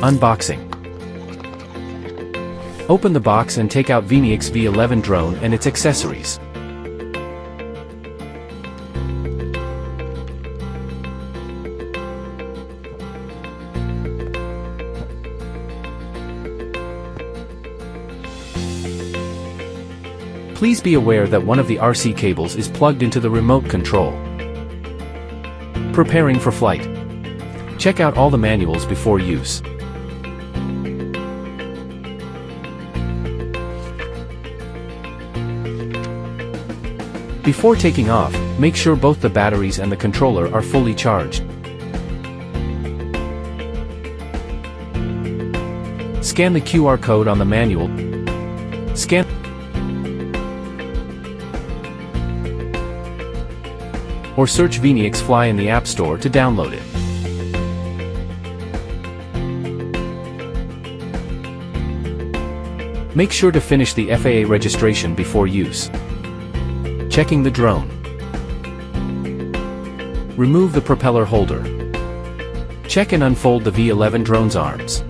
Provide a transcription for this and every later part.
Unboxing. Open the box and take out Veeniix V11 drone and its accessories. Please be aware that one of the RC cables is plugged into the remote control. Preparing for flight. Check out all the manuals before use. Before taking off, make sure both the batteries and the controller are fully charged. Scan the QR code on the manual. Scan or search Veeniix Fly in the App Store to download it. Make sure to finish the FAA registration before use. Checking the drone. Remove the propeller holder. Check and unfold the V11 drone's arms.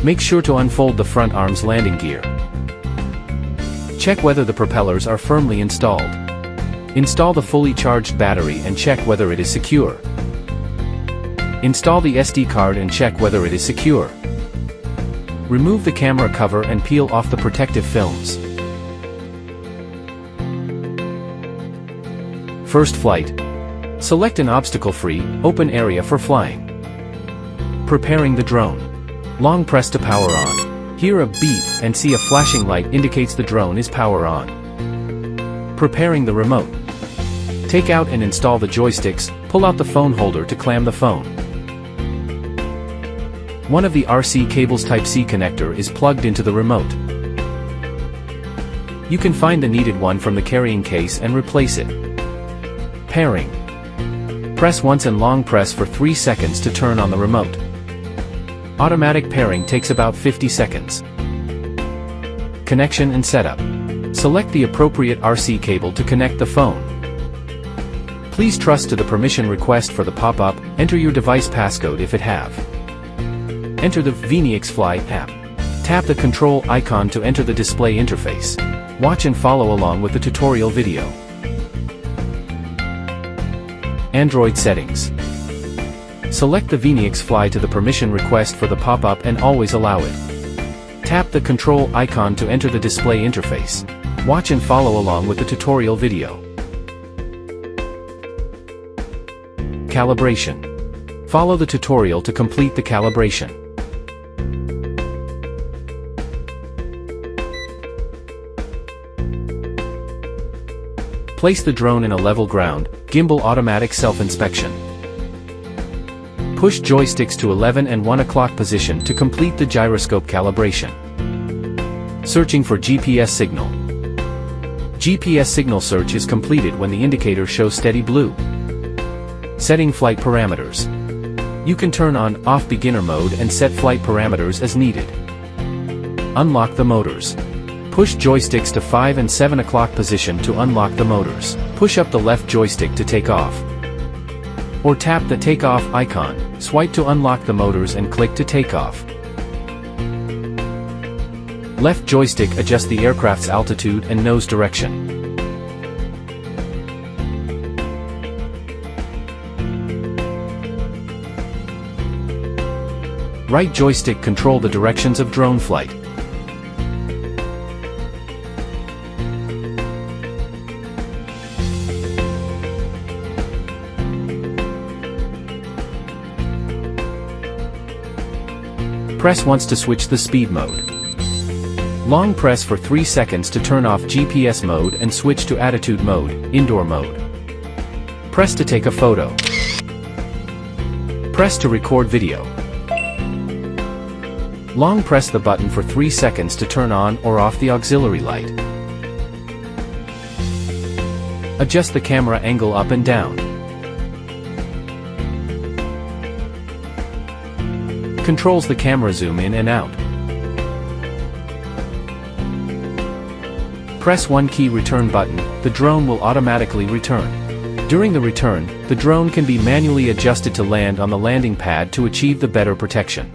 Make sure to unfold the front arm's landing gear. Check whether the propellers are firmly installed. Install the fully charged battery and check whether it is secure. Install the SD card and check whether it is secure. Remove the camera cover and peel off the protective films. First flight. Select an obstacle-free, open area for flying. Preparing the drone. Long press to power on. Hear a beep and see a flashing light indicates the drone is power on. Preparing the remote. Take out and install the joysticks, pull out the phone holder to clamp the phone. One of the RC cable's Type-C connector is plugged into the remote. You can find the needed one from the carrying case and replace it. Pairing. Press once and long press for 3 seconds to turn on the remote. Automatic pairing takes about 50 seconds. Connection and setup. Select the appropriate RC cable to connect the phone. Please trust to the permission request for the pop-up, enter your device passcode if it have. Enter the Veeniix Fly app. Tap the control icon to enter the display interface. Watch and follow along with the tutorial video. Android settings. Select the Veeniix Fly to the permission request for the pop-up and always allow it. Tap the control icon to enter the display interface. Watch and follow along with the tutorial video. Calibration. Follow the tutorial to complete the calibration. Place the drone in a level ground, gimbal automatic self-inspection. Push joysticks to 11 and 1 o'clock position to complete the gyroscope calibration. Searching for GPS signal. GPS signal search is completed when the indicator shows steady blue. Setting flight parameters. You can turn on, off beginner mode and set flight parameters as needed. Unlock the motors. Push joysticks to 5 and 7 o'clock position to unlock the motors. Push up the left joystick to take off. Or tap the takeoff icon, swipe to unlock the motors and click to take off. Left joystick adjusts the aircraft's altitude and nose direction. Right joystick control the directions of drone flight. Press once to switch the speed mode. Long press for 3 seconds to turn off GPS mode and switch to attitude mode, indoor mode. Press to take a photo. Press to record video. Long press the button for 3 seconds to turn on or off the auxiliary light. Adjust the camera angle up and down. Controls the camera zoom in and out. Press one key return button, the drone will automatically return. During the return, the drone can be manually adjusted to land on the landing pad to achieve the better protection.